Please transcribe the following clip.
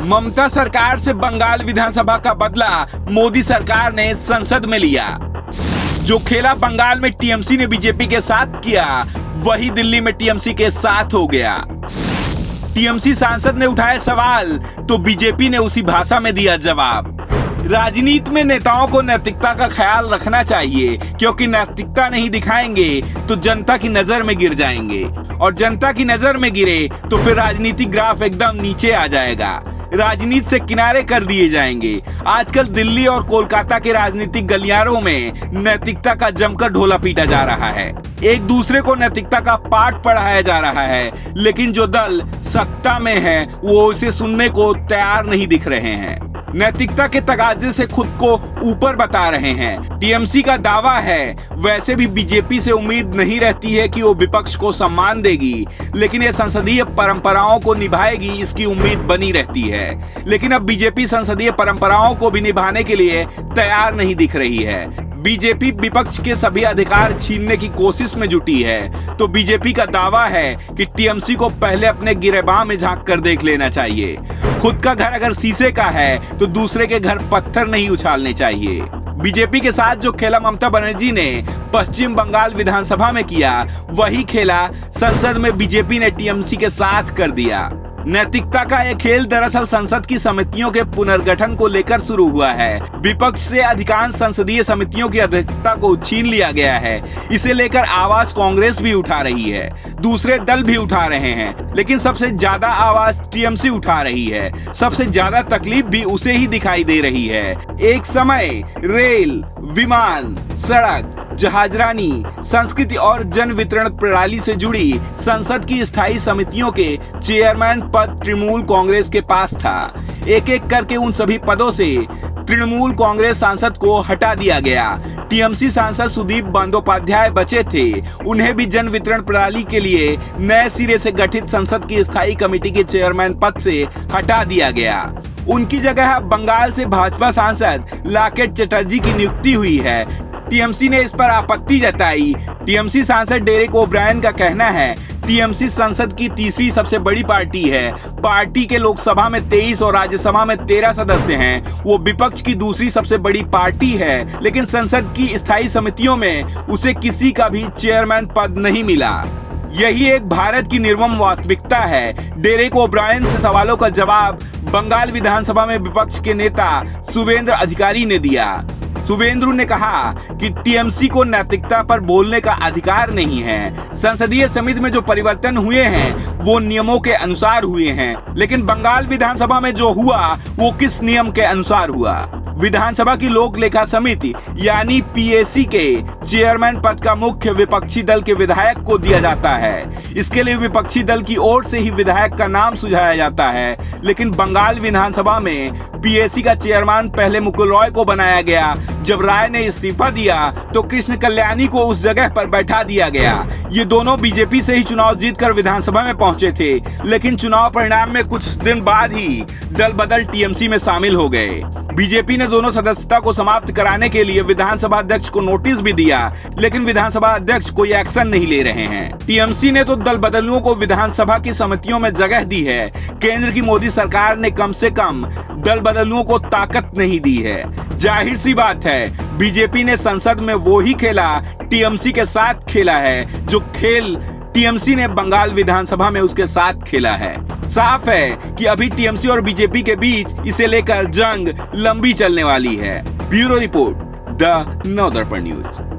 ममता सरकार से बंगाल विधानसभा का बदला मोदी सरकार ने संसद में लिया। जो खेला बंगाल में टीएमसी ने बीजेपी के साथ किया, वही दिल्ली में टीएमसी के साथ हो गया। टीएमसी सांसद ने उठाए सवाल तो बीजेपी ने उसी भाषा में दिया जवाब। राजनीति में नेताओं को नैतिकता का ख्याल रखना चाहिए, क्योंकि नैतिकता नहीं दिखाएंगे तो जनता की नजर में गिर जाएंगे, और जनता की नजर में गिरे तो फिर राजनीतिक ग्राफ एकदम नीचे आ जाएगा, राजनीति से किनारे कर दिए जाएंगे। आजकल दिल्ली और कोलकाता के राजनीतिक गलियारों में नैतिकता का जमकर ढोला पीटा जा रहा है। एक दूसरे को नैतिकता का पाठ पढ़ाया जा रहा है, लेकिन जो दल सत्ता में है वो उसे सुनने को तैयार नहीं दिख रहे हैं। नैतिकता के तगाजे से खुद को ऊपर बता रहे हैं। टीएमसी का दावा है, वैसे भी बीजेपी से उम्मीद नहीं रहती है कि वो विपक्ष को सम्मान देगी, लेकिन ये संसदीय परंपराओं को निभाएगी, इसकी उम्मीद बनी रहती है। लेकिन अब बीजेपी संसदीय परंपराओं को भी निभाने के लिए तैयार नहीं दिख रही है। बीजेपी विपक्ष के सभी अधिकार छीनने की कोशिश में जुटी है, तो बीजेपी का दावा है कि टीएमसी को पहले अपने गिरेबान में झांक कर देख लेना चाहिए। खुद का घर अगर शीशे का है तो दूसरे के घर पत्थर नहीं उछालने चाहिए। बीजेपी के साथ जो खेला ममता बनर्जी ने पश्चिम बंगाल विधानसभा में किया, वही खेला संसद में बीजेपी ने टीएमसी के साथ कर दिया। नैतिकता का यह खेल दरअसल संसद की समितियों के पुनर्गठन को लेकर शुरू हुआ है। विपक्ष से अधिकांश संसदीय समितियों की अध्यक्षता को छीन लिया गया है। इसे लेकर आवाज कांग्रेस भी उठा रही है, दूसरे दल भी उठा रहे हैं, लेकिन सबसे ज्यादा आवाज टीएमसी उठा रही है। सबसे ज्यादा तकलीफ भी उसे ही दिखाई दे रही है। एक समय रेल, विमान, सड़क, जहाजरानी, संस्कृति और जन वितरण प्रणाली से जुड़ी संसद की स्थायी समितियों के चेयरमैन पद तृणमूल कांग्रेस के पास था। एक एक करके उन सभी पदों से तृणमूल कांग्रेस सांसद को हटा दिया गया। टीएमसी सांसद सुदीप बंदोपाध्याय बचे थे, उन्हें भी जन वितरण प्रणाली के लिए नए सिरे से गठित संसद की स्थायी कमेटी के चेयरमैन पद से हटा दिया गया। उनकी जगह बंगाल से भाजपा सांसद लाकेट चटर्जी की नियुक्ति हुई है। टीएमसी ने इस पर आपत्ति जताई। टीएमसी सांसद डेरेक ओब्रायन का कहना है, टीएमसी संसद की तीसरी सबसे बड़ी पार्टी है। पार्टी के लोकसभा में 23 और राज्यसभा में 13 सदस्य हैं। वो विपक्ष की दूसरी सबसे बड़ी पार्टी है, लेकिन संसद की स्थायी समितियों में उसे किसी का भी चेयरमैन पद नहीं मिला। यही एक भारत की निर्मम वास्तविकता है। डेरेक ओब्रायन से सवालों का जवाब बंगाल विधानसभा में विपक्ष के नेता शुवेंद्र अधिकारी ने दिया। शुवेंद्र ने कहा कि टीएमसी को नैतिकता पर बोलने का अधिकार नहीं है। संसदीय समिति में जो परिवर्तन हुए हैं वो नियमों के अनुसार हुए हैं, लेकिन बंगाल विधानसभा में जो हुआ वो किस नियम के अनुसार हुआ? विधानसभा की लोक लेखा समिति यानी पीएसी के चेयरमैन पद का मुख्य विपक्षी दल के विधायक को दिया जाता है। इसके लिए विपक्षी दल की ओर से ही विधायक का नाम सुझाया जाता है, लेकिन बंगाल विधानसभा में पीएसी का चेयरमैन पहले मुकुल रॉय को बनाया गया। जब राय ने इस्तीफा दिया तो कृष्ण कल्याणी को उस जगह पर बैठा दिया गया। ये दोनों बीजेपी से ही चुनाव जीतकर विधानसभा में पहुंचे थे, लेकिन चुनाव परिणाम में कुछ दिन बाद ही दल बदल टीएमसी में शामिल हो गए। बीजेपी ने दोनों सदस्यता को समाप्त कराने के लिए विधानसभा अध्यक्ष को नोटिस भी दिया, लेकिन विधानसभा अध्यक्ष कोई एक्शन नहीं ले रहे हैं। टीएमसी ने तो दल बदलुओं को विधानसभा की समितियों में जगह दी है। केंद्र की मोदी सरकार ने कम से कम दल बदलुओं को ताकत नहीं दी है। जाहिर सी बात है, बीजेपी ने संसद में वो ही खेला टीएमसी के साथ खेला है, जो खेल टीएमसी ने बंगाल विधानसभा में उसके साथ खेला है। साफ है कि अभी टीएमसी और बीजेपी के बीच इसे लेकर जंग लंबी चलने वाली है। Bureau report, the Navdarpan news.